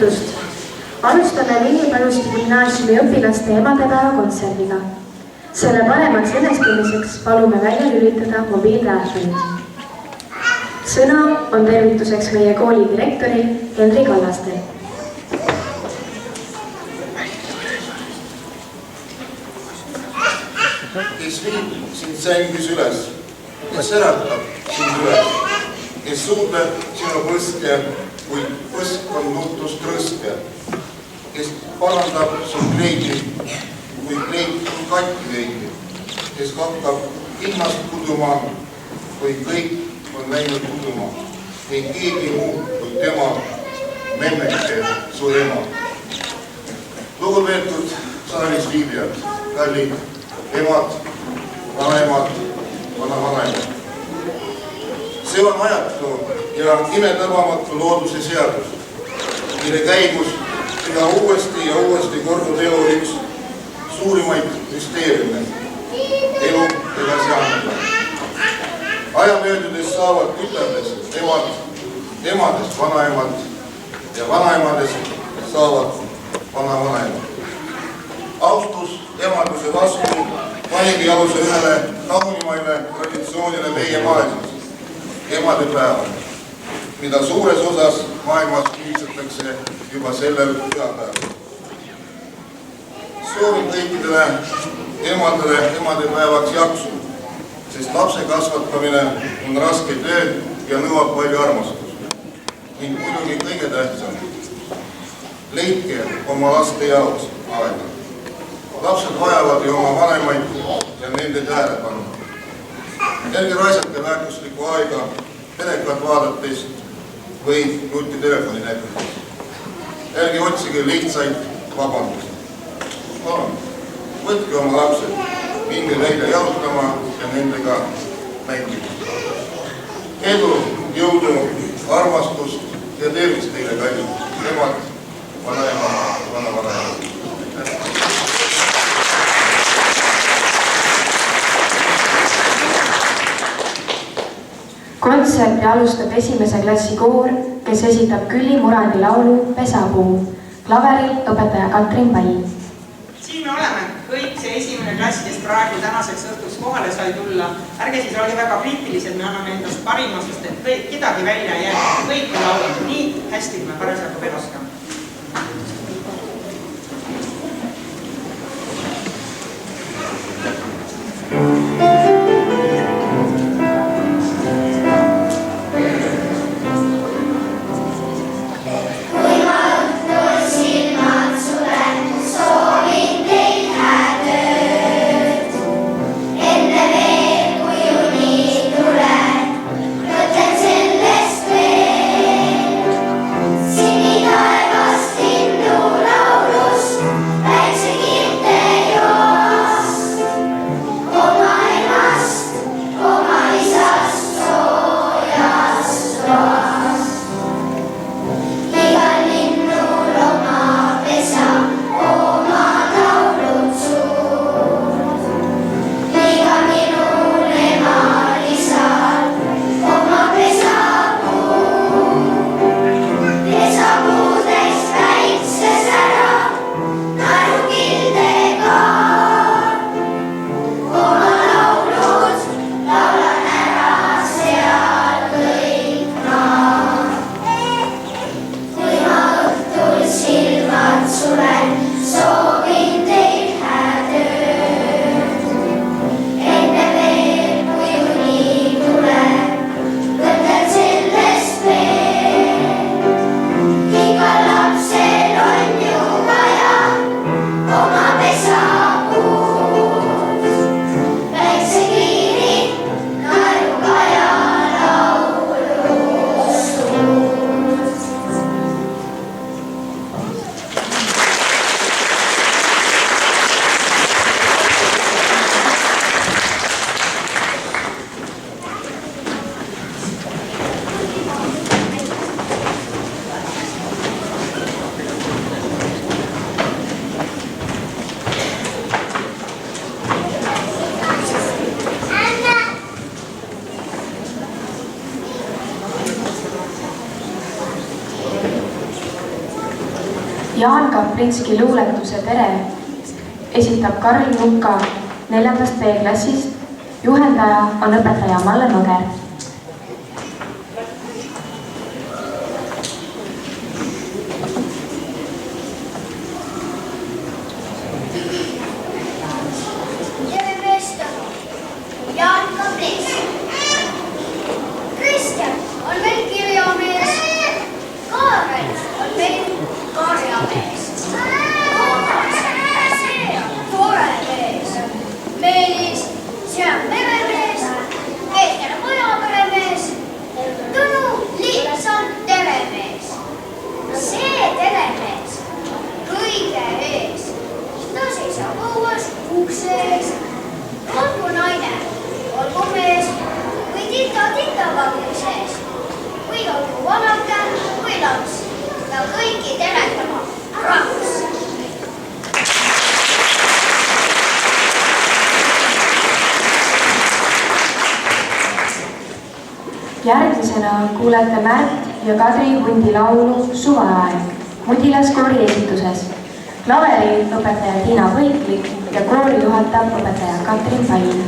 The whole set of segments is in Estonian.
jutust. Alustame Vilnipalusti gümnaasiumi õpilaste emadepäeva kontserdiga. Selle paremaks õnnestumiseks palume välja lülitada mobiiltelefonid. Sõna on tervituseks meie kooli direktoril Henri Kallastel. Kes viib sind sängis üles, kes äratab sind üles, kes suudleb sinu põske, kui põsk on nutust rõske, kes parandab su kleidi, kui kleid on katki veidi, kes hakkab ilmast kuduma, kui kõik on läinud kuduma, ei keegi muu kui tema, memmeke, su ema. Lugupeetud saalis viibijad, kallid emad, vanaemad, vanavanaemad. See on ajatu ja imetabamatu looduse seadus, mille käigus üha uuesti ja uuesti kordub elu üks suurimaid müsteeriume, elu edasi anda. Aja möödudes saavad tütardest emad, emadest vanaemad ja vanaemadest saavad vanavanaemad. Austus emaduse vastu panigi aluse ühele kaunimaile traditsioonile meie maailmas, emadepäeval, mida suures osas maailmas kiitsetakse juba sellel pühapäeval. Soovin kõikidele emadele emadepäevaks jaksu, sest lapse kasvatamine on raske töö ja nõuab palju armastust. Ning muidugi kõige tähtsam, leidke oma laste jaoks aega. Lapsed vajavad ju oma vanemaid ja nende tähelepanu. Ärge raisake väärtuslikku aega telekat vaadates või nutitelefoni näidates. Ärge otsige lihtsaid vabandusi. Palun, võtke oma lapsed, minge neile jalutama ja nendega mängima. Edu, jõudu, armastust ja tervist teile kallid emad, vanaemad, vanavanaemad. Kontserti alustab esimese klassi koor, kes esitab Külli Muradi laulu Pesapuu. Klaveril õpetaja Katrin Pall. Siin me oleme, kõik see esimene klass, kes praegu tänaseks õhtuks kohale sai tulla. Ärge siis olge väga kriitilised, me anname endast parima, sest et kedagi välja ei jää. Kõik on laulud nii hästi, kui me parasjagu veel oskame. Sinitaevas linna Jaan Kaplinski luuletuse Tere esitab Karl Nuka 4. B-klassist. Juhendaja on õpetaja Malle Mager. Tere meest, Jaan Kaplinski. Kristjan on meil kirjamees. Kaarel on meil karjamees. Toomas, see on tore mees. Meelis, see on meremees. Keeter on majaperemees. Tõnu Liits on teremees. See teremees kõige ees. Ta seisab õues ukse ees. Olgu naine, olgu mees või tita vagni sees. Või olgu vanake või laps, ta kõiki teretama rahvus. Järgmisena kuulete Märt ja Kadri Hundi laulu Suveaeg Mudilaskoori esituses. Klaveri õpetaja Tiina Võiklik ja koori juhatab õpetaja Katrin Pain.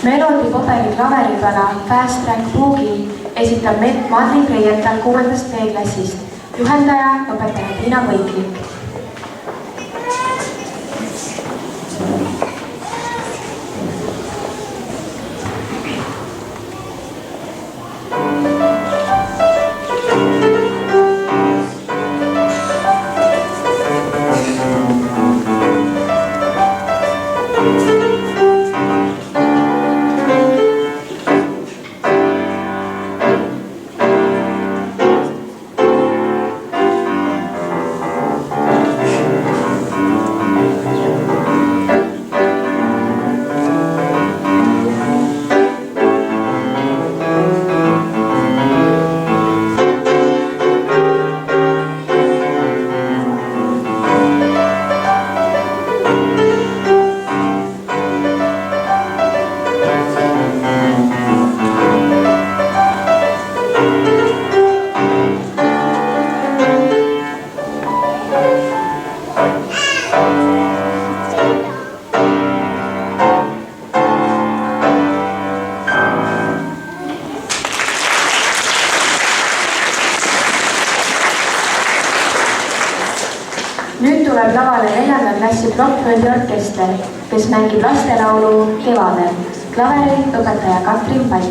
Melodi Poberi klaveripala Fast Track Boogie esitab Madri Preietal 6. B-klassist. Juhendaja õpetaja Tiina Võiklik. lavale 4. klassi Blockflöödi orkester, kes mängib lastelaulu Kevadel. Klaveri õpetaja Katrin Pall.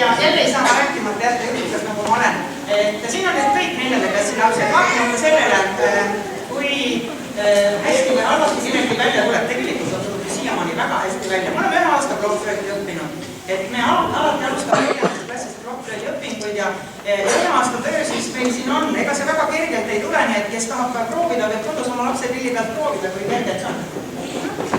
Ja jälle ei saa ma rääkimata jätta juhtusest, nagu ma olen. Siin on nüüd kõik 4. klassi lapsed. Vaatamata sellele, kui hästi või halvasti millegi välja tuleb, tegelikult on tulnud siiamaani väga hästi välja. Me oleme 1 aasta Blockflöödi õppinud. Me alati alustame 4. klassist Blockflöödi õpinguid ja 1 aasta töö siis meil siin on. Ega see väga kergelt ei tule, nii et kes tahab ka proovida, võib kodus oma lapse pilli pealt proovida, kui kergelt see on.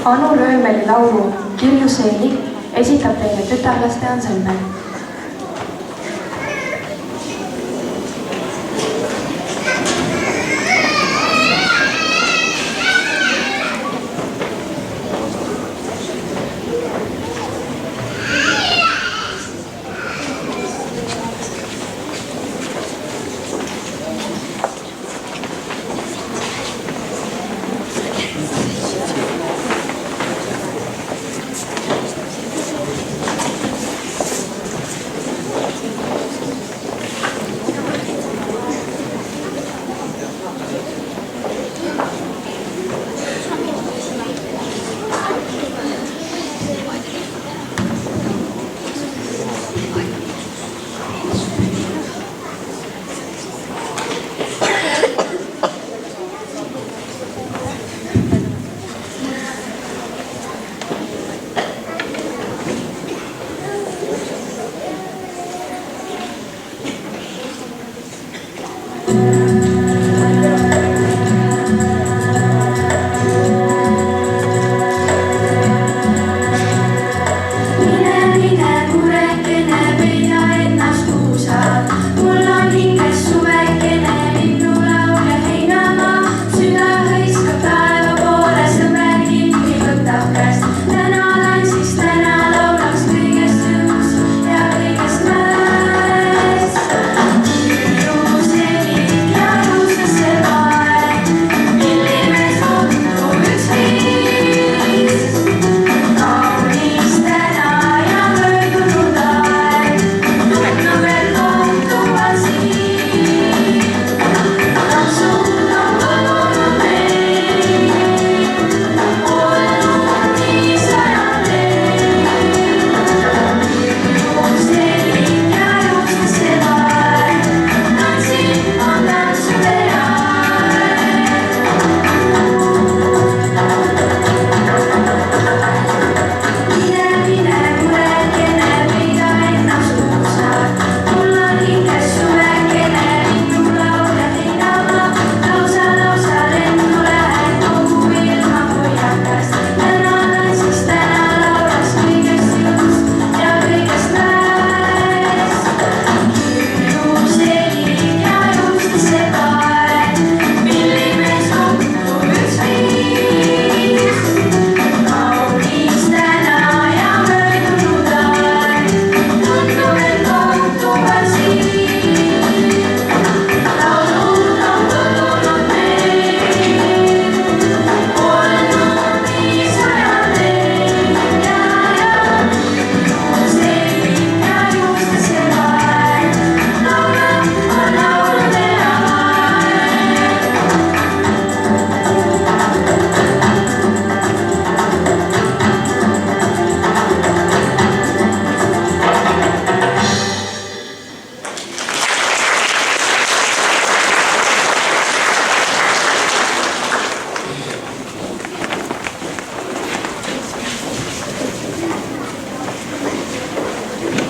Anu Röömeli laulu Kirju Seelik esitab teile tütarlaste ansambel.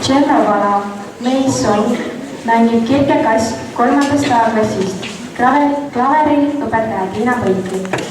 tšellovala Meis Song mängib kirgekass 3. A-klassist, klaveril õpetaja Tiina Põiklik.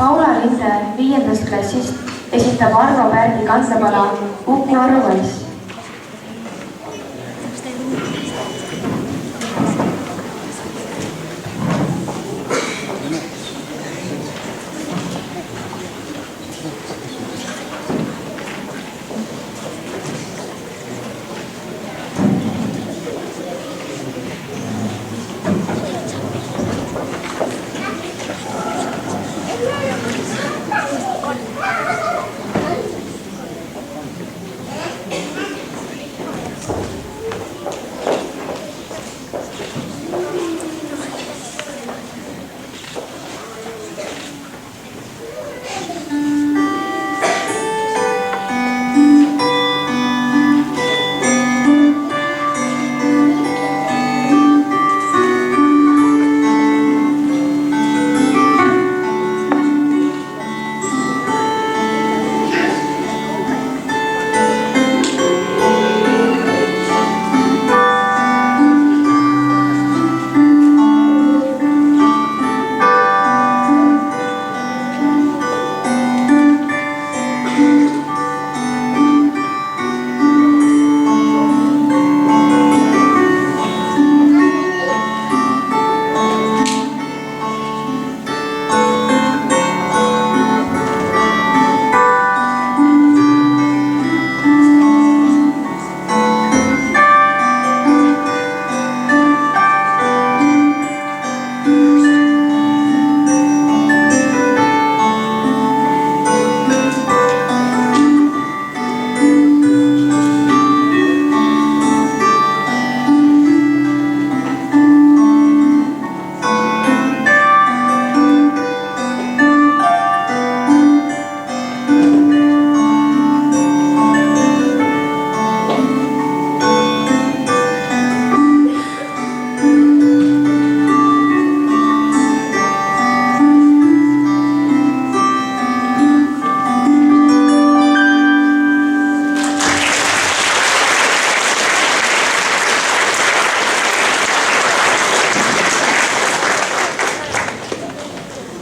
Paula Linde 5. klassist esitab Arvo Pärdi kantsepala Uku Aru Vass.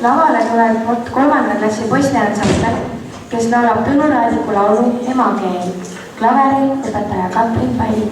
Lavale tuleb 3. klassi poisteansambel, kes laulab Tõnu Raadiku laulu Emakeel, klaveril õpetaja Katrin Päi.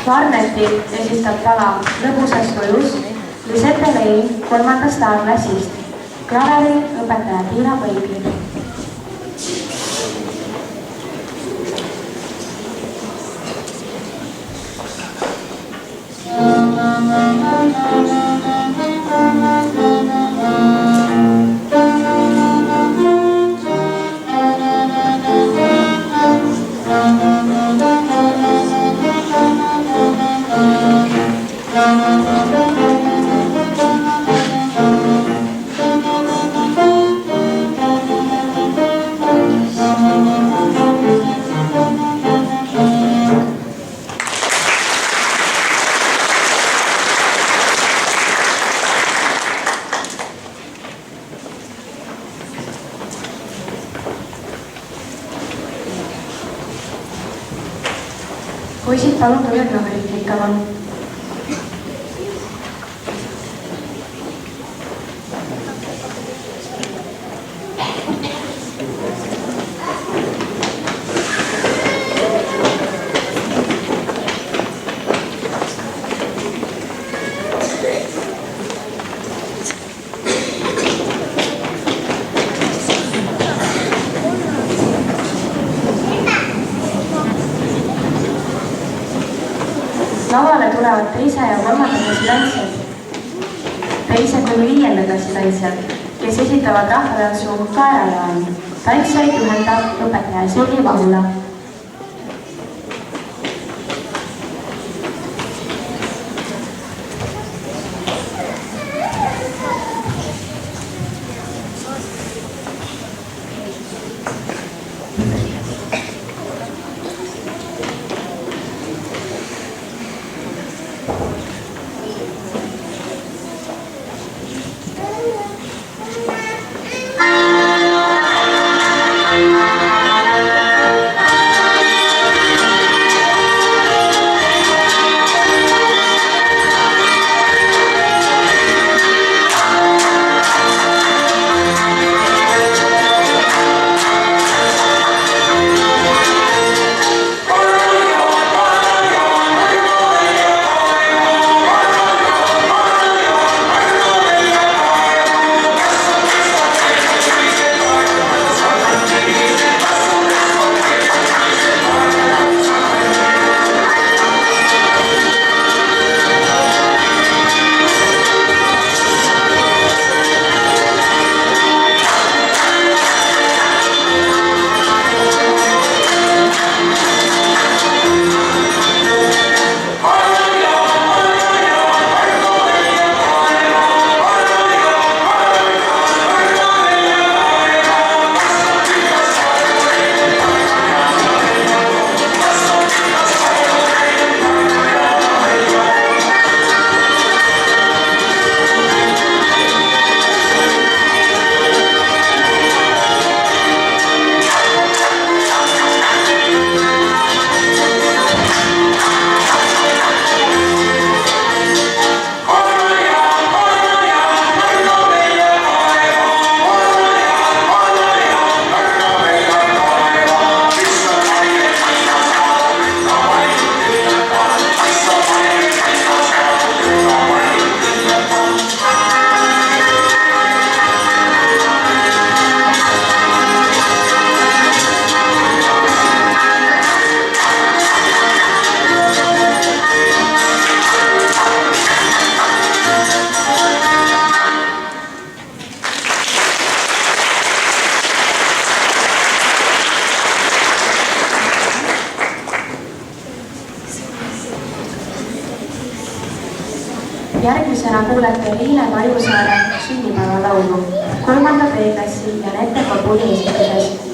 Klarneti esitab pala Lõbusas tujus Lisette Lein 3. A-klassist, klaveri õpetaja Tiina Põikli. Poisid, palun tulge kõverit likkama. Lavale tulevad 2. ja 3. klassi tantsijad, 2. kuni 5. klassi tantsijad, kes esitavad rahvatantsu Kaerajaani. Tantsijaid juhendab õpetaja Silvi Vahula. Järgmisena kuulete Liine Marjusaare sünnipäevalaulu 3. B-klassi Janette Kabuli esituses.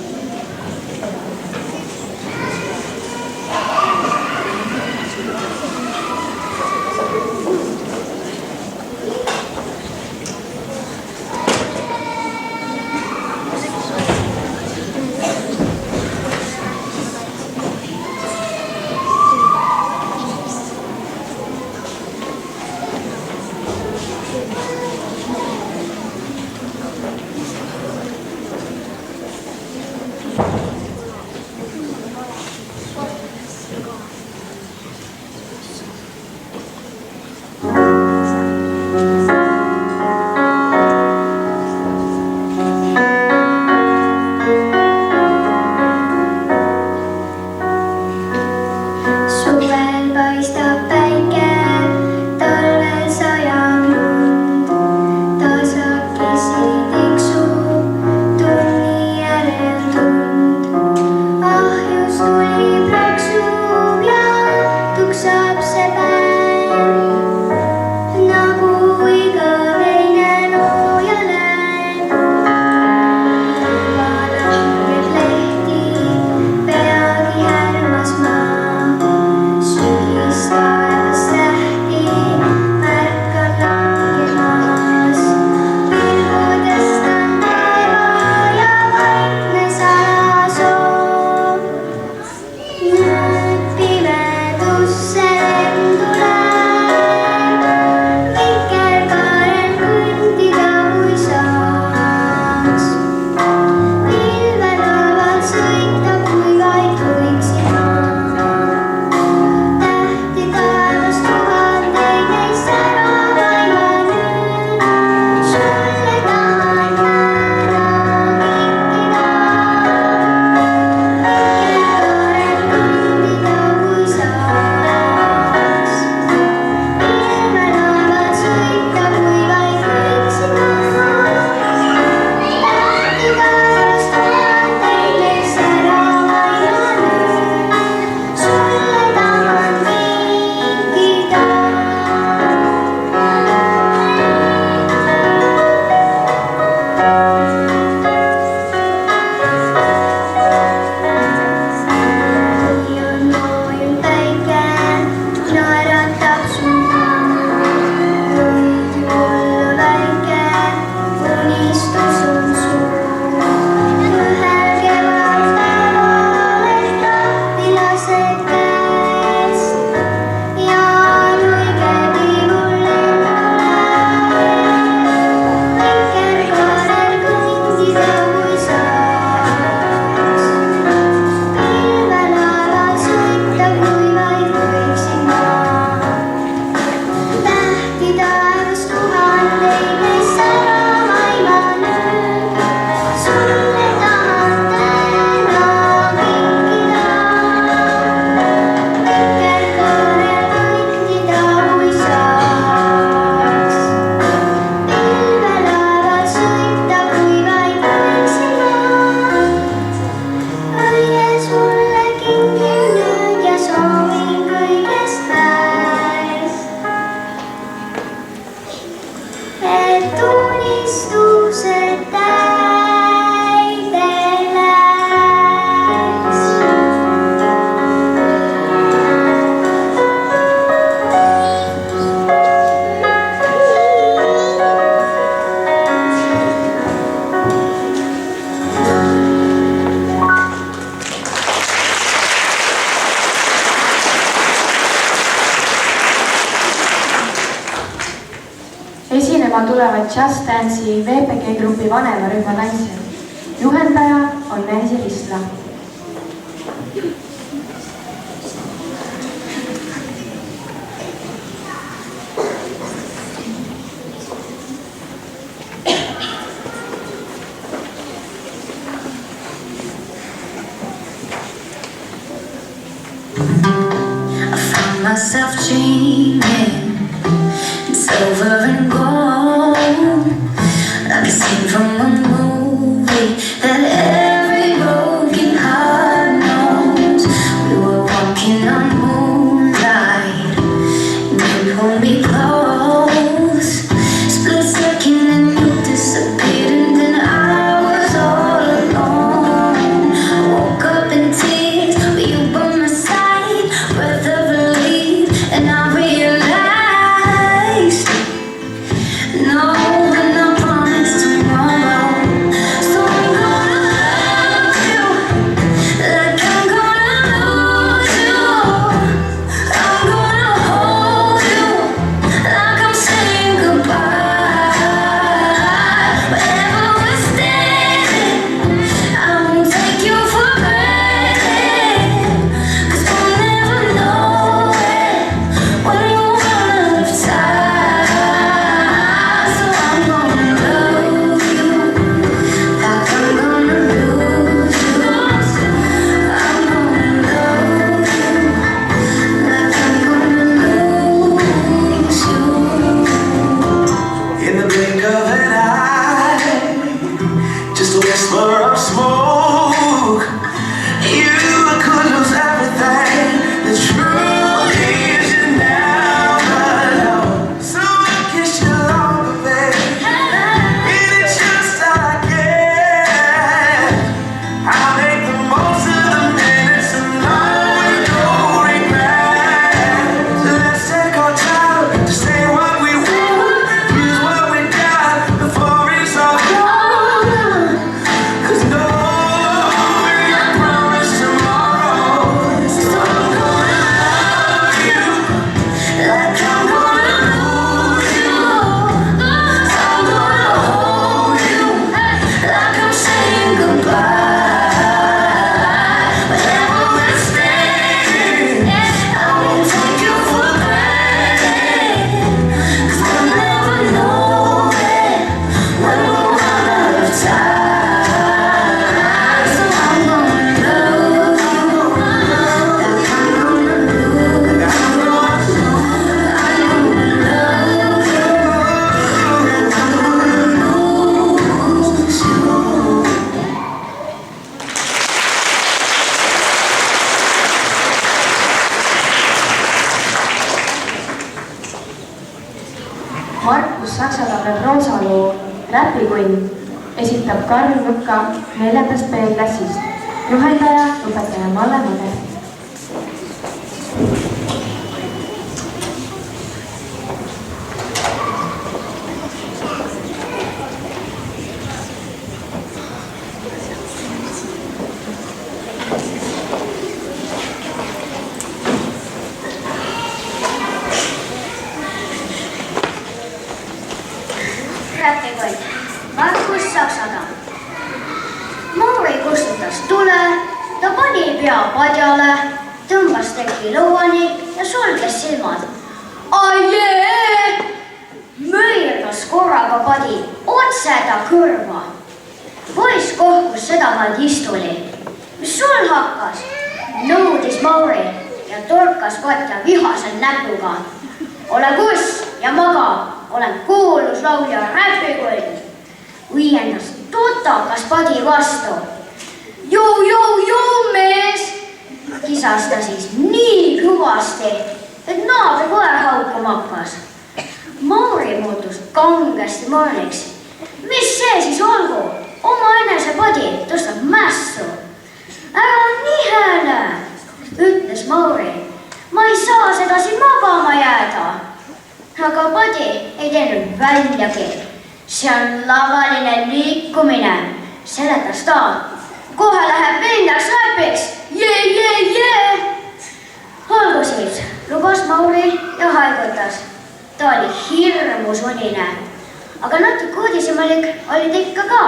esitlema tulevad Just Dance'i VPG grupi vanemarühma tantsijad. Juhendaja on Nancy Risla. Myself dreaming in silver and gold, like a scene from a movie that every broken heart knows. We were walking on moonlight, and you pulled me close. Split second and you disappeared, and then I was all alone. I woke up in tears with you by my side, breath of and I realized, no, and I promised tomorrow. So I'm gonna love you like I'm gonna lose you. I'm gonna hold you like I'm saying goodbye. Wherever we're standing, I won't take you for granted, 'cause we'll never know when you run out of time. So I'm gonna love you like I'm gonna lose you. I'm gonna love you like I'm gonna lose you. In the blink of an eye, just a whisper of smoke, you could lose everything. The truth is you never know. So I kiss you longer, babe. It's just all I get. I'll make the most of the minutes and love with no regret. So let's take our time to say what we want, use what we got before it's all gone. 'Cause no, I promise tomorrow. So I'm gonna love you like I'm gonna lose you. I'm gonna hold you like I'm saying goodbye. Wherever we're standing, I won't take you for granted, 'cause we'll never know when we'll run out of time. So I'm gonna love you like I'm gonna lose you. I'm gonna love you like I'm gonna lose you. Markus Saksatamne proosaloo Räpikunn esitab Karl Võka 4. B-klassist. Juhendaja õpetaja Malle Made. Räpikunn, Markus Saksatam. Mauri kustutas tule, ta pani pea padjale, tõmbas teki lõuani ja sulges silmad. Ajee! Möirdas korraga padi otse ta kõrva. Poiss kohkus sedamaad istuli. Mis sul hakkas? Nõudis Mauri ja torkas patja vihasel näpuga. Ole kuss ja maga, olen kuulus laulja Räpikunn. Õiendas totakas padi vastu. Jõu, mees! Kisas ta siis nii kõvasti, et naabri koer haukuma hakkas. Mauri muutus kangesti mooniks. Mis see siis olgu? Omaenese padi tõstab mässu. Ära nihele, ütles Mauri. Ma ei saa sedasi magama jääda. Aga padi ei teinud väljagi. See on lavaline liikumine, seletas ta. Kohe läheb vendaks räpiks. Jee! Olgu siis, lubas Mauri ja haigutas. Ta oli hirmus unine. aga natuke uudishimulik oli ta ikka ka.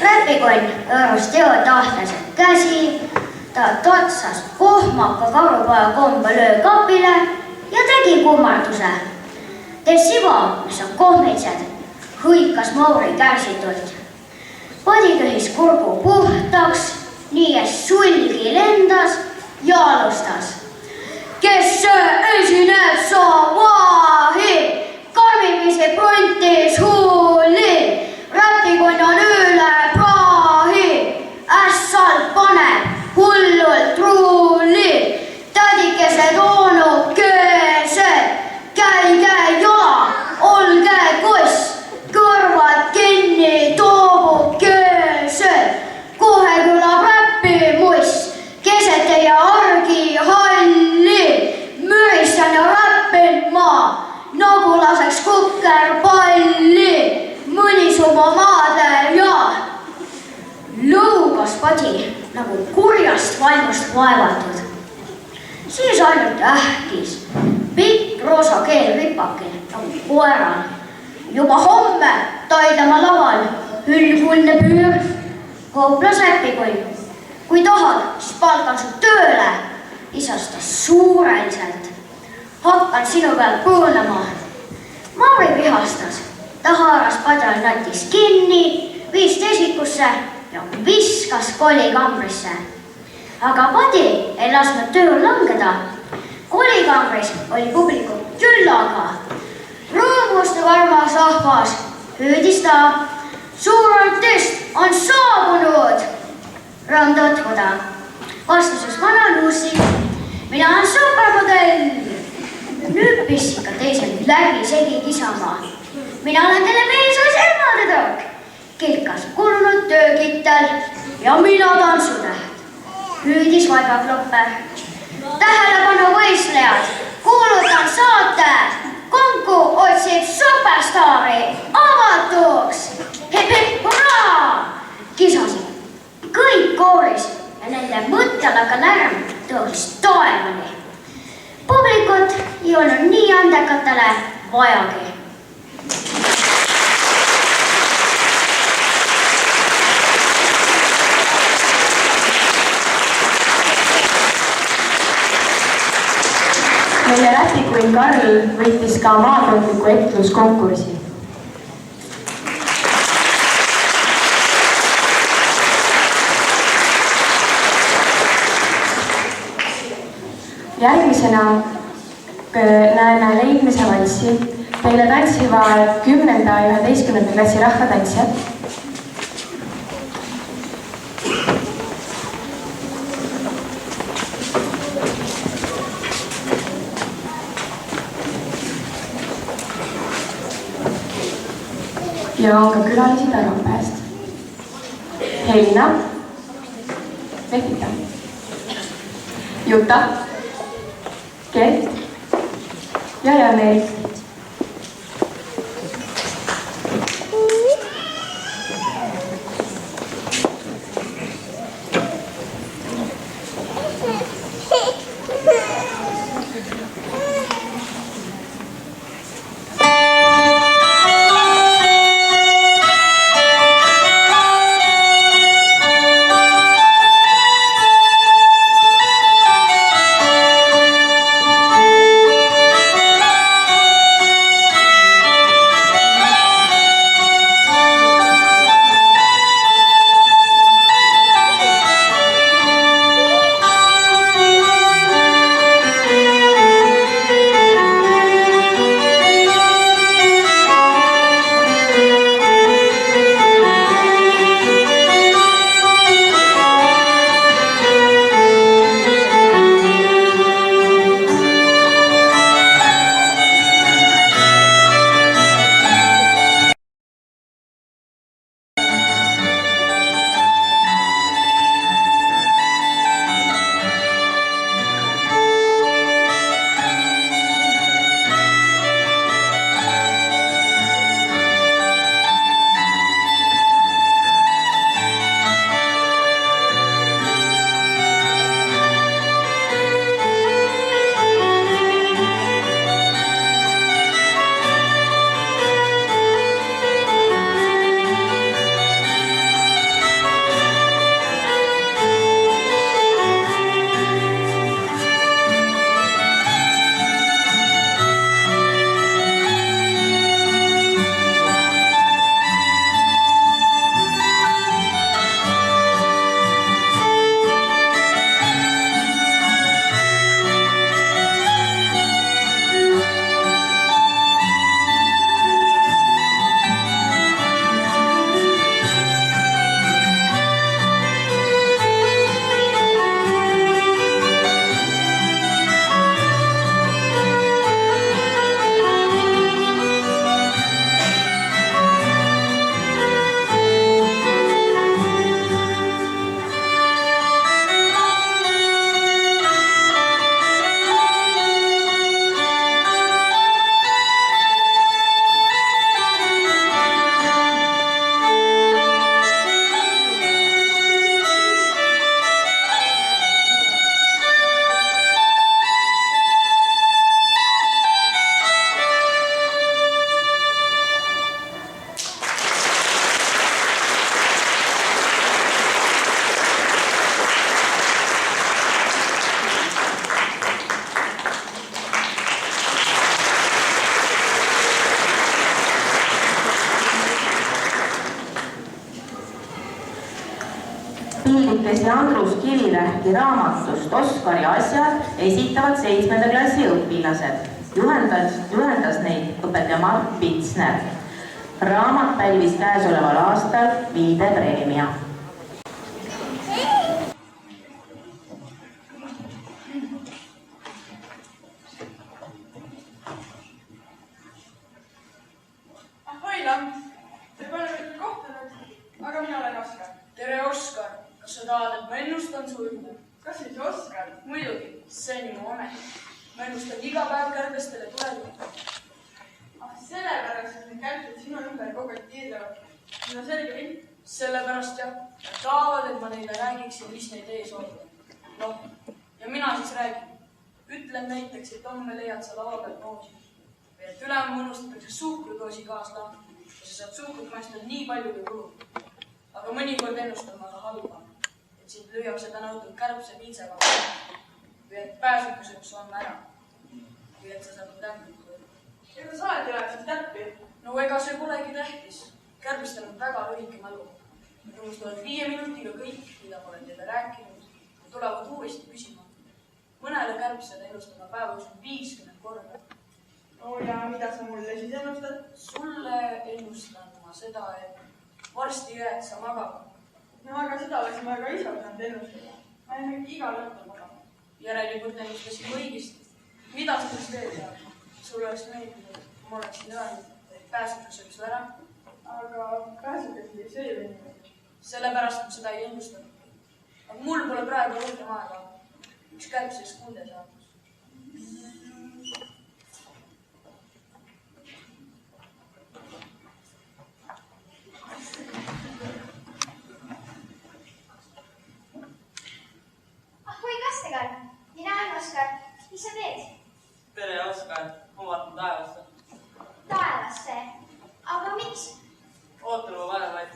Räpikonn hõõrus teotahtlaselt käsi, ta totsas kohmaka karupoja komba löökapile ja tegi kummarduse. Dessivo, mis on kohmitsed, hõikas Mauri kärsitult. Padi kõhis kurgu puhtaks, nii et sulgi lendas ja alustas. Kes esineb Savahi, karmimisi prontis huuli, räpikond on üle prahi, ässalt paneb hullult ruuli, tädikesed, onukesed, käige jala, olge koss, kõrvad kinni, toobukesed, kohe kõlab räpimuss, keset teie argihalli, müristan ja räppin ma, nagu laseks kukerpalli, mõnisuma maade ja lõugas Padi nagu kurjast vaimust vaevatud. Siis ainult ähkis pikk roosa keelripakil nagu koeral. Juba homme taidama laval hülgulne püür, hooplas räpikonn. Kui tahad, siis palkan su tööle, lisas ta suureliselt. Hakkan sinu peal põõnama. Mauri vihastas. Ta haaras Padral natis kinni, viis tesikusse ja viskas kolikambrisse. Aga Padi ei lasknud tööl langeda. Kolikambris oli publiku küllaga. Rõõmust nagu armas rahvas, hüüdis ta. Suur artist on saabunud. Rõõm tutvuda. Vastuses vana Lucy. Mina olen supermodell. Nüüd pissi ka teisel läbi segi kisama. Mina olen televiisoris ilmatõdruk. Kilkas kurnud töökittel ja mina tantsutäht. Hüüdis vaibaklopper. Tähelepanu võistlejad, kuulutan saate. Konku otsib superstaari avatuks. Hip-hip, hurraa! Kisasid kõik kooris ja nende mõttelaga lärm tõusis taevani. Publikut ei olnud nii andekatele vajagi. Meie räpikuin Karl võitis ka maakondliku etluskonkursi. Järgmisena näeme leidmise valssi. Teile tantsivad 10. ja 11. klassi rahvatantsijad. Ja on ka külalisi Tarampäest. Helina, Vehvita, Juta, Kert ja Janel. lugesin Andrus Kivirähki raamatust Oskari asjad esitavad 7. klassi õpilased. Juhendas neid õpetaja Mart Pitsner. Raamat pälvis käesoleval aastal viidepreemia. Ahoi Lamp, te pole veel kohtunud, aga mina olen Oskar. Tere Oskar, kas sa tahad, et ma ennustan su ümber? Kas siis Oskar? Muidugi, see on ju amet. Ma ennustan iga päev kärbestele tulevikku. Sellepärast, et need kärbsed sinu ümber kogu aeg tiirlevad. No selge pilt. Sellepärast jah, nad tahavad, et ma neile räägiksin, mis neid ees ootab. Noh, ja mina siis räägin. Ütlen näiteks, et homme leiad sa lava peal noosi. Või et ülema unustatakse suhkrudoosi kaaslahti ja sa saad suhkrut maista nii palju kui kulub. aga mõnikord ennustan ma ka halba, et sind lüüakse täna õhtul kärbse piitsaga või et pääsukuseks on ära või et sa saad täppikud. Ega sa alati oled siis täppi? No ega see polegi tähtis. Kärbistel on väga lühike mälu. Nad unustavad 5 minutiga kõik, mida ma olen teile rääkinud ja tulevad uuesti küsima. Mõnele kärbsele ennustan ma päeva jooksul 50 korda. No ja mida sa mulle siis ennustad? Sulle ennustan ma seda, et varsti jääd sa magama. No aga seda oleks ma ka ise osanud ennustada. Ma olen igal õhtul magama. Järelikult ennustasin õigesti. Mida sa siis veel saad? Sulle oleks meeldinud, kui ma oleksin öelnud, et pääsutuseks ära. Aga pääsutuseks ei söö venimine. Sellepärast ma seda ei ennustanud. Aga mul pole praegu rohkem aega. Üks kärbseks kunde saabus. Ahoi Kastekarn, mina olen Oskar. Mis sa teed? Tere Oskar, ma vaatan taevasse. Taevasse? Aga miks? Ootan mu vanemaid.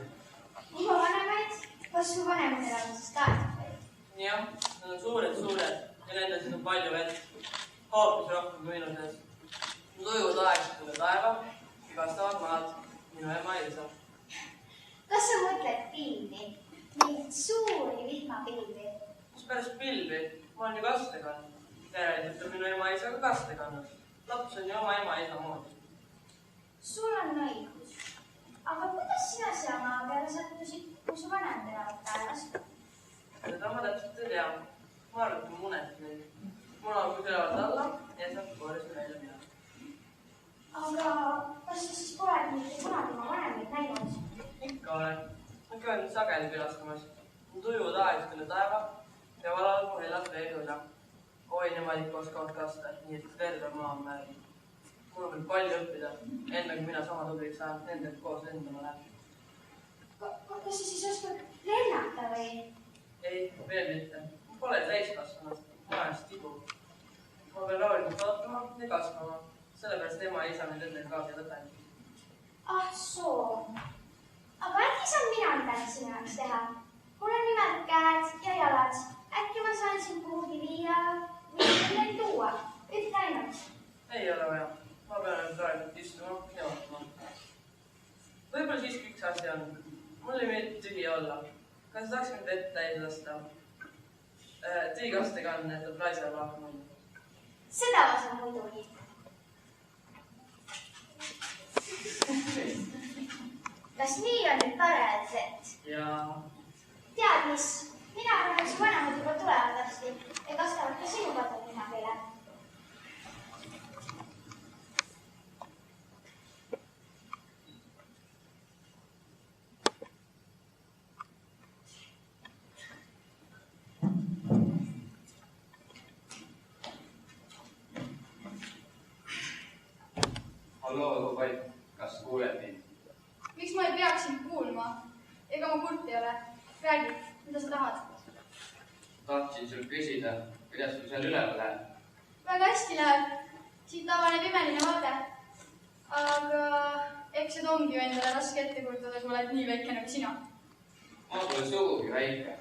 Oma vanemaid? Kas su vanemad elavad siis taevas või? Jah, nad on suured ja nende siin on palju vett. Hoopis rohkem kui minu sees. Nad ujuvad aegselt üle taeva ja kastavad maad minu ema ja isa. Kas sa mõtled pilvi? Neid suuri vihmapilvi? Mis pärast pilvi? Ma olen ju kastekann. Järelikult on minu ema ja isa ka kastekannas. Laps on ju oma ema ja isa moodi. Sul on õigus. Aga kuidas sina seal maa peale sattusid, kui su vanemad elavad taevas? Seda ma täpselt ei tea. Ma arvan, et ma muneti neid. Munavud elavad alla ja saab koorisi välja minna. Aga kas sa siis polegi mitte kunagi oma vanemaid näinud? Ikka olen. Nad käivad sageli külastamas. Nad ujuvad aegselt üle taeva ja valavad mu helad veetuja. Oi, nemad ikka oskavad kasta, nii et terve maa on määril. Mul on veel palju õppida, enne kui mina sama tubliks saan nendega koos lendama läbi. Kas sa siis oskad lennata või? Ei, veel mitte. Ma pole täiskasvanud, ma olen stibu. Ma pean rahulikult ootama ja kasvama, sellepärast ema ja isa mind endale kaasa ei võta. Ah soo. Aga äkki saan mina midagi sinu jaoks teha? Mul on nimelt käed ja jalad. Äkki ma saan sind kuhugi viia või neid tuua? Ütle ainult. Ei ole vaja. Ma pean praegu istuma ja ootama. Võib-olla siiski üks asi on. Mul ei meeldi tühi olla. Kas sa saaks mind ette täis lasta? Tühi kastekann, et ta raisel lahkama. Seda ma saan muidugi. Kas nii on nüüd parajalt vett? Jaa. Tead mis? Mina arvan, et su vanemad juba tulevad varsti ja kastavad ka sinu kodud mina peale. Halloo, Paip, kas kuuled mind? Miks ma ei peaks sind kuulma? Ega ma kurt ei ole. Räägi, mida sa tahad? Tahtsin sul küsida, kuidas sul seal üleval läheb? Väga hästi läheb. Siit avaneb imeline vaade. Aga eks see ongi ju endale raske ette kujutada, kui oled nii väike nagu sina. Ma pole sugugi väike.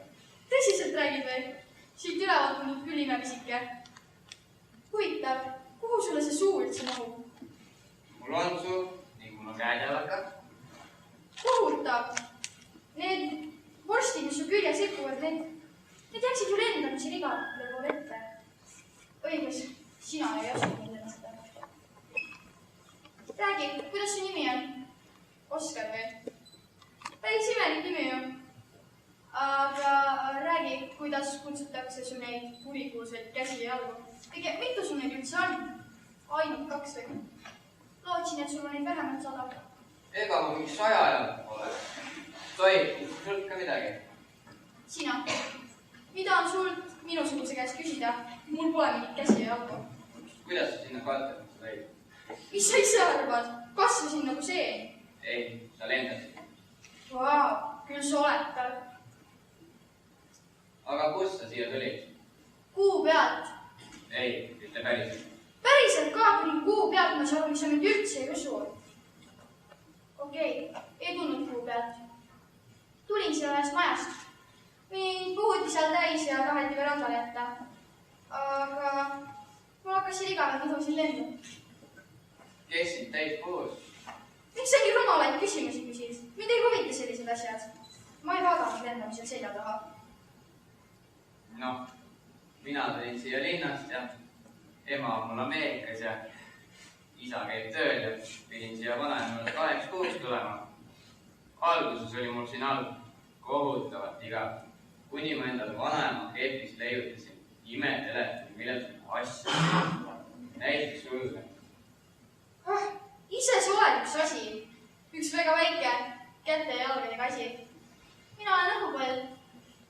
Tõsiselt räägid või? Siit ülevalt tundub küll imepisike. Huvitav, kuhu sulle see suu üldse mahub? Mul on suu ning mul on käed ja jalad. Kohutav! Need vorstid, mis su küljes ikuvad, need kuidas su nimi on? Oskar või? Päris imelik nimi ju. Aga räägi, kuidas kutsutakse su neid kurikuulsaid käsi ja jalgu. Mitu sul neid üldse on? Ainult 2 või? Lootsin, et sul on neid vähemalt 100. Ega ma mingi 100 jalgu ole. Tohib, sult ka midagi. Sina, mida on sult minusuguse käest küsida? Mul pole mingit käsi ja jalgu. Kuidas sa sinna kaltamasse lõid? Mis sa ise arvad? Kasvasin nagu see? Ei, sa lendasid. Vau, küll sa oled tark. Aga kus sa siia tulid? Kuu pealt. Ei, ütle päriselt. Päriselt ka tulin kuu pealt, ma ei saa aru, mis sa nüüd üldse ei usu. Okei, ei tulnud kuu pealt. Tulin siia ühest majast. Mind puhuti seal täis ja taheti verandale jätta. Aga mul hakkas siin igavalt idusin lendu. Kes sind täis puhus? Miks sa nii rumalaid küsimusi küsid? Mind ei huvita sellised asjad. Ma ei vaadanud lendamisel selja taha. Noh, mina tulin siia linnast ja ema on mul Ameerikas ja isa käib tööl ja pidin siia vanaemale 2 kuuks tulema. Alguses oli mul siin all kohutavat iga, kuni ma endale vanaema kepist leiutasin imetelefoni, millelt asja. Näiteks sulge. Ise sa oled üks asi. Üks väga väike käte ja jalgadega asi. Mina olen õhupõld,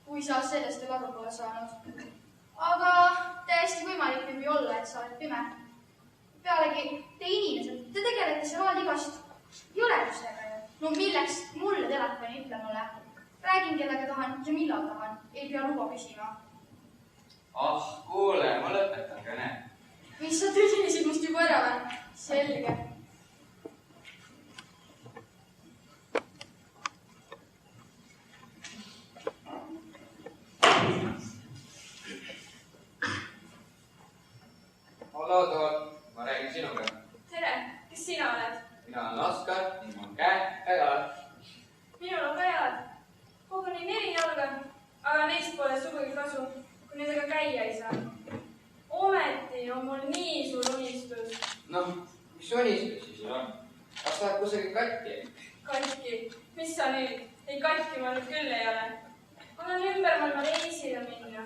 kui sa sellest veel aru pole saanud. Aga täiesti võimalik võib ju olla, et sa oled pime. Pealegi, te inimesed, te tegelete seal igast jõledustega ju. No milleks mulle telefoni ütle mulle? Räägin, kellega tahan ja millal tahan. Ei pea luba küsima. Ah, kuule, ma lõpetan kõne. Mis sa tühinesid must juba ära või? Selge. Hallo, Tool, ma räägin sinuga. Tere, kes sina oled? Mina olen Oskar, ning on käe ja jalad. Minul on ka jalad. Koguni 4 jalga, aga neist pole sugugi kasu, kui nendega käia ei saa. Ometi on mul nii suur unistus. Noh, mis unistus siis on? Kas läheb kusagil katki? Katki? Mis sa nüüd? Ei katki ma nüüd küll ei ole. Ma tahan ümbermaailma reisile minna.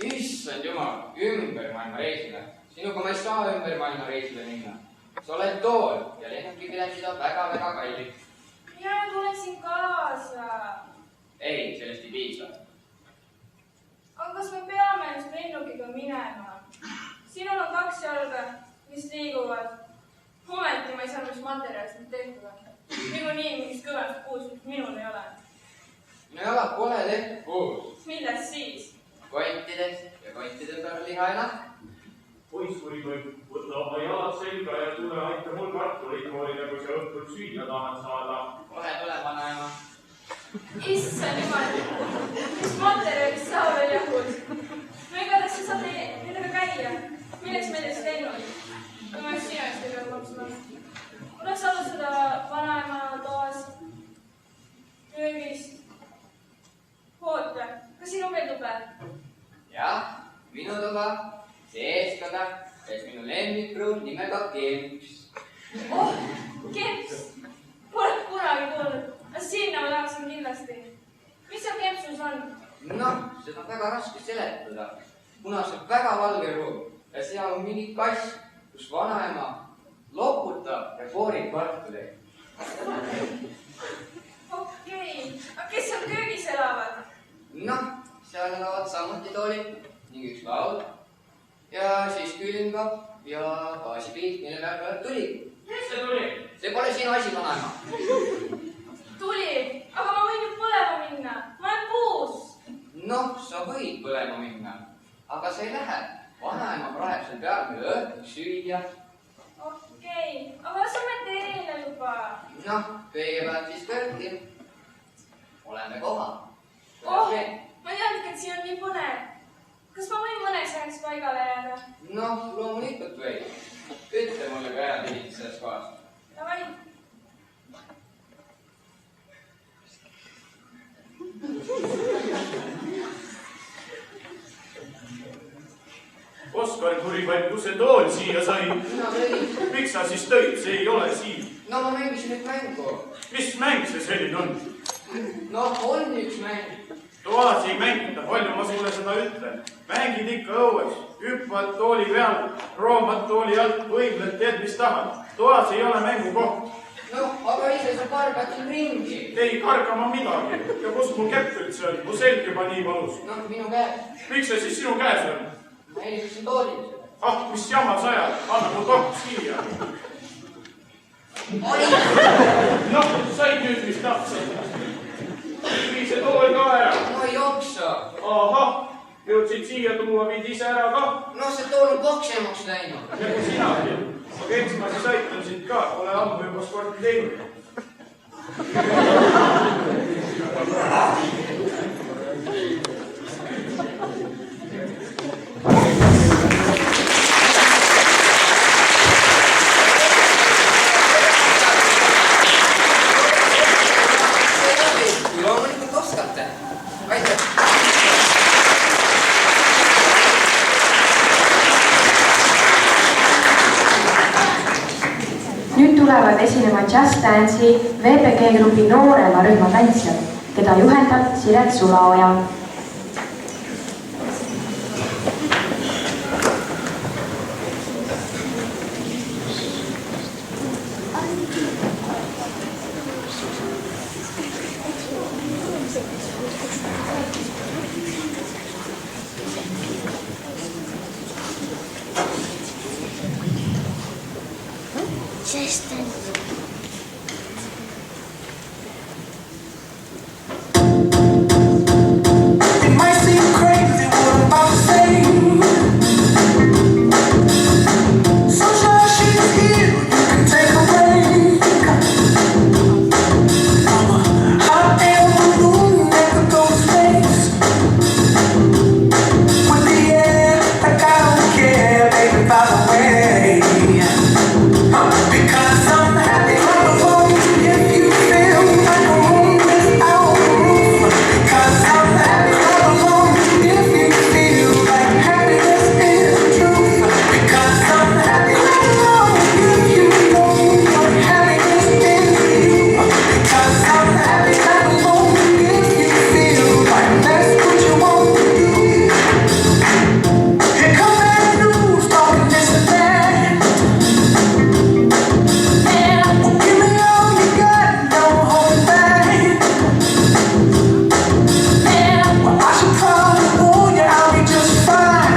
Issand jumal, ümbermaailma reisile. Sinuga ma ei saa ümbermaailma reisile minna. Sa oled Tool ja lennukipiletid on väga-väga kallid. Mina tulen siin kaasa. Ei, sellest ei piisa. Aga kas me peame just lennukiga minema? Sinul on 2 jalga, mis liiguvad. Ometi ma ei saa, mis materjalist nüüd tehtud on. Niikuinii mingist kõvast puust, mis minul ei ole. Minu jalad pole tehtud puust. Millest siis? Kontidest ja kontide peal liha ja nahk. Poiss võib võtta oma jalad selga ja tule aita mul kartulit koolida, kui sa õhtul süüa tahad saada. Kohe tule, vanaema. Issand jumal, mis materjalist sa veel jahud? No igatahes sa saad nendega käia. Milleks meil siis lennud? Kui ma just sinu eest ei pea maksma. Ma tahaks alustada vanaema toast, köögist. Oota, kas sinu veel tube? Jah, minu tuba, see eestkada, käis minu lemmikpruun nimega Kemps. Oh, Kemps! Pole kunagi kuulnud. Sinna ma tahaksin kindlasti. Mis seal Kempsus on? Noh, seda on väga raske seletada, kuna see on väga valge ruum ja seal on mingi kass, kus vanaema loputab ja koorib kartuleid. Okei, aga kes seal köögis elavad? Noh, seal elavad samuti toolid ning üks laud ja siis külmkap ja gaasipilt, mille peal tuleb tuli. Mis see tuli? See pole sinu asi, vanaema. Tuli, aga ma võin ju põlema minna. Ma olen puus. Noh, sa võid põlema minna, aga see ei lähe. Vanaema praegu seal peal meil õhtuks süüa. Okei, aga las ometi eile juba. Noh, kõigepealt siis kõrgil. Oleme kohal. Oh, ma ei teadnud, et siin on nii põnev. Kas ma võin mõneks ajaks paigale jääda? Noh, loomulikult võid. Ütle mulle, kui ajad viid sellest kohast. Davai. Oskar kuri vaid kus see tool siia sai? Mina tõin. Miks sa siis tõid? See ei ole siin. No ma mängisin nüüd mängu. Mis mäng see selline on? No on üks mäng. Toas ei mängita, palju ma sulle seda ütlen. Mängid ikka õues, hüppad tooli peal, roomad tooli alt, võimled, teed mis tahad. Toas ei ole mängukoht. No, aga ise sa kargad siin ringi. Ei karga ma midagi. Ja kus mul käpp üldse on? Mu selg juba nii valus. No, minu käes. Miks see siis sinu käes on? Ma helistasin toolile. Ah, mis jama sa ajad? Anna mu toht siia. Noh, said nüüd, mis tahtsid. Vii see tool ka ära. No ei oksa. Ahah, jõudsid siia tuua, viid ise ära ka. No see tool on paksemaks läinud. Nagu sinagi. Aga eks ma siis aitan sind ka, ole ammu juba sporti teinud. Loomulikult oskate. Aitäh. Nüüd tulevad esinema Just Dance'i VPG grupi noorema rühma tantsijad, keda juhendab Siret Sulaoja. Just Dance. It might seem crazy what I'm about to say. Sunshine, she's here, you can take a break. I'm a hot air balloon that could go to space. With the air, like I don't care, baby, by the way. Because I'm happy all alone. If you feel like a room without a roof. Because I'm happy all alone. If you feel like happiness is the truth. Because I'm happy all alone. If you know what happiness is to you. Because I'm happy all alone. If you feel like that's what you want to do. Here come bad news, talking this and that. Give me all you got, don't hold it back. Well, I should probably warn you, I'll be just fine.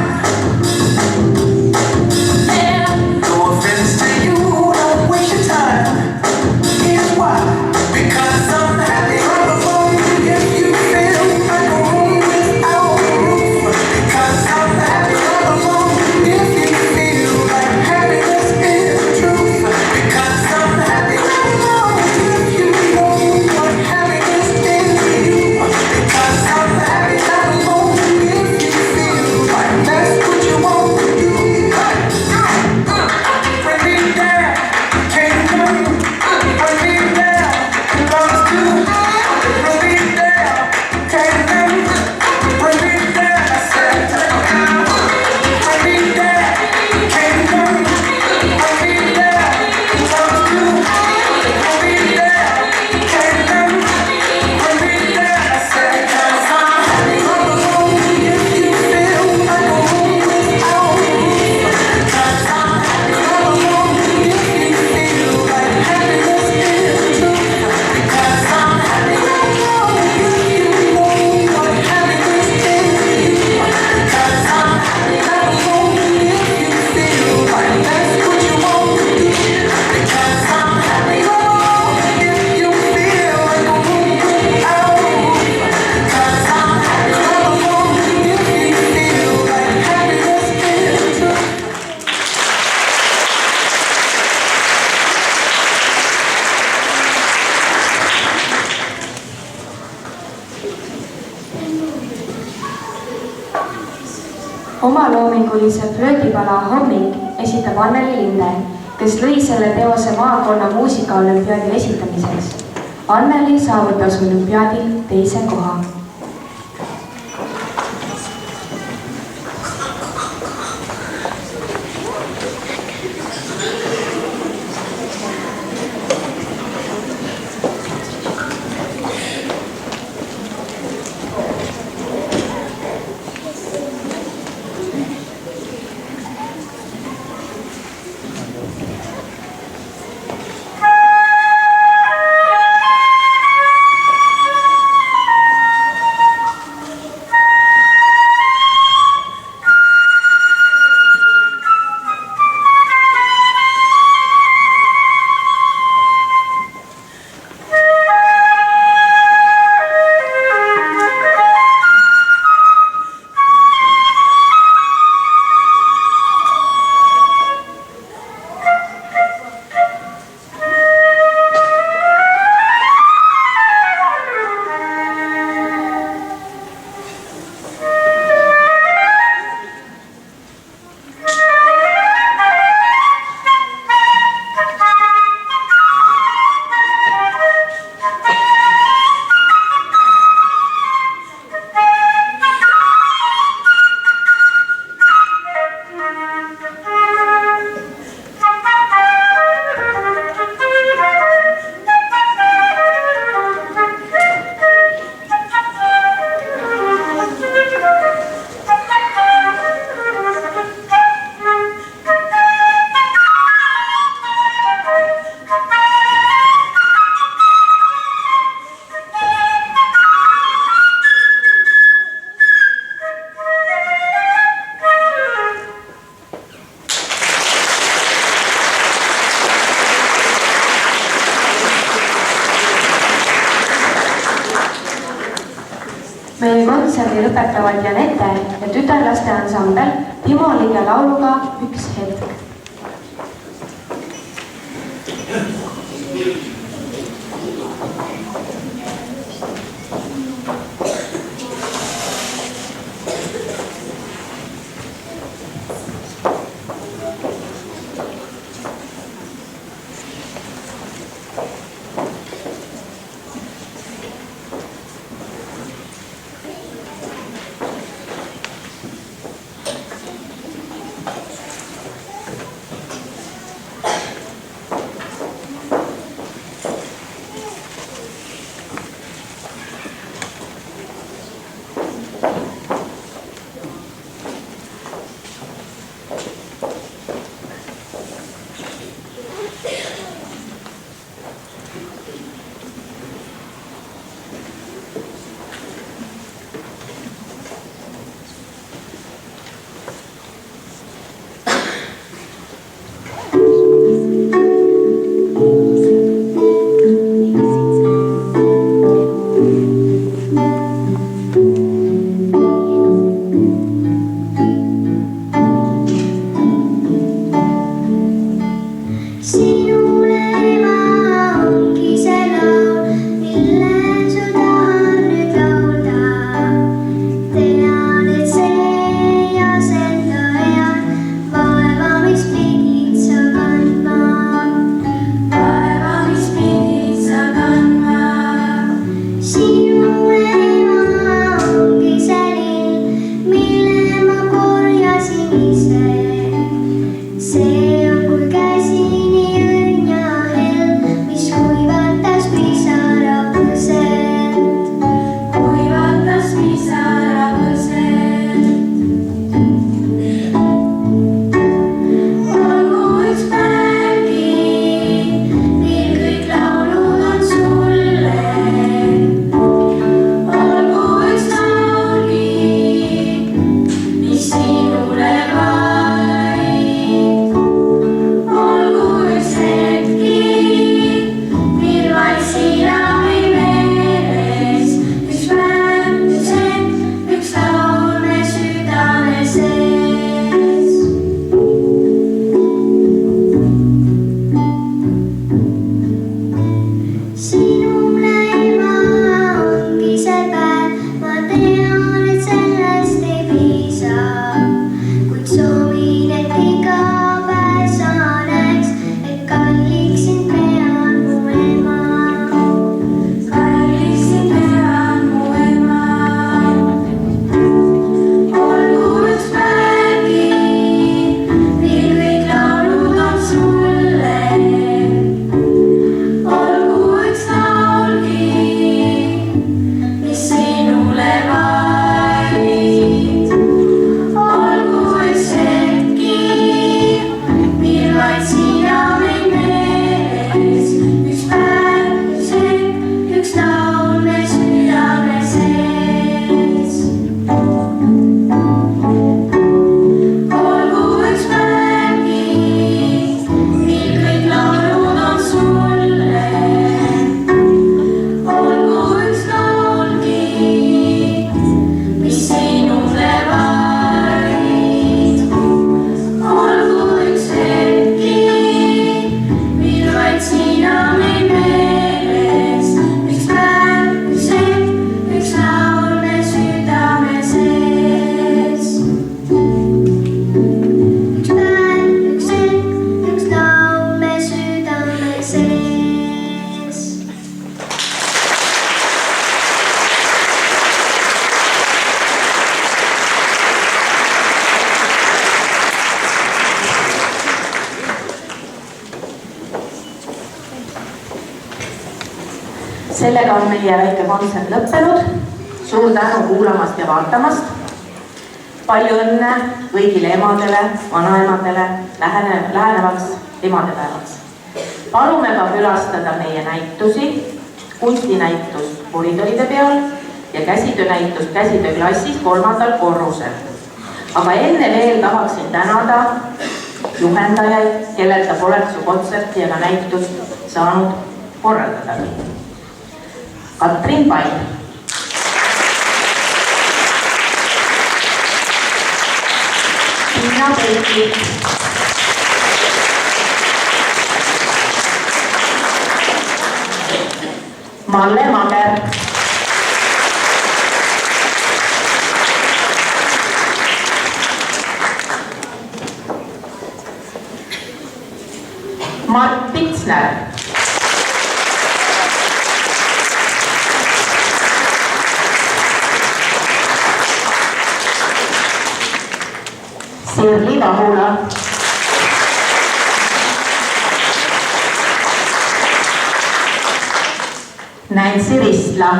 No offense to you, don't waste your time. Here's why. Because I'm happy all alone. If you feel like a room without a roof. Because I'm happy all alone. If you feel like happiness is the truth. Because I'm happy all alone. If you know what happiness is to you. Because I'm happy all alone. If you feel like that's what you want to do. Bring me down, can't do. Bring me down, loves to. Bring me down, can't do. Bring me down, I said. Bring me down, can't do. Bring me down, loves to. Bring me down, can't do. Bring me down, I said. 'Cause I'm happy all alone. If you feel like a room without a roof. 'Cause I'm happy all alone. If you feel like happiness is the truth. Because I'm happy all alone. If you know what happiness is to you. Because I'm happy all alone. If you feel like that's what you want to do. Because I'm happy all alone. If you feel like a room without a roof. Because I'm happy all alone. If you feel like happiness is the truth. Omaloomingulise flöötipala Hommik esitab Anneli Linde, kes lõi selle teose maakonna muusikaolümpiaadil esitamiseks. Anneli saavutas olümpiaadil 2. koha. kontserdi lõpetavad Janette ja tütarlaste ansambel Timo Lige lauluga Üks hetk. Sellega on meie väike kontsert lõppenud. Suur tänu kuulamast ja vaatamast. Palju õnne kõigile emadele, vanaemadele, lähenevaks emadepäevaks. Palume ka külastada meie näitusi, kunstinäitus koridoride peal ja käsitöönäitus käsitööklassis 3. korrusel. Aga enne veel tahaksin tänada juhendajaid, kelleta poleks ju kontserti ja ka näitust saanud korraldada. Katrin Pain. Liina Peiki. Malle Mager. Mart Pitsner. Sirli Vahula. Nancy Ristla.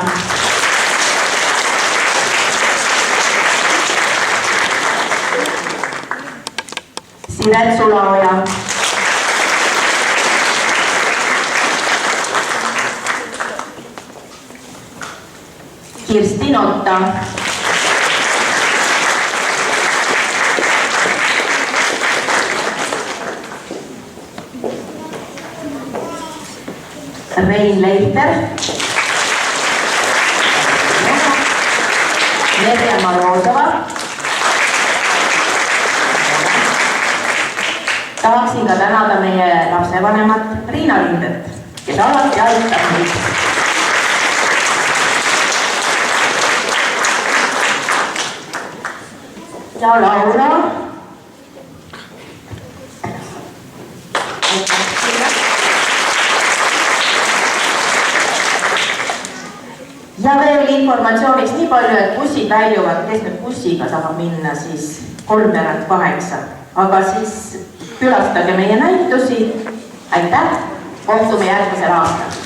Siret Sulaoja. Kirsti Notta. Rein Leiter. Merja Morozova. Tahaksin ka tänada meie lapsevanemat Riina Lindet, kes alati aitab meid. Ja Laura. Ja veel informatsiooniks nii palju, et bussid väljuvad, kes nüüd bussiga saab minna, siis 7:45. Aga siis külastage meie näitusi. Aitäh! Kohtume järgmisel aastal.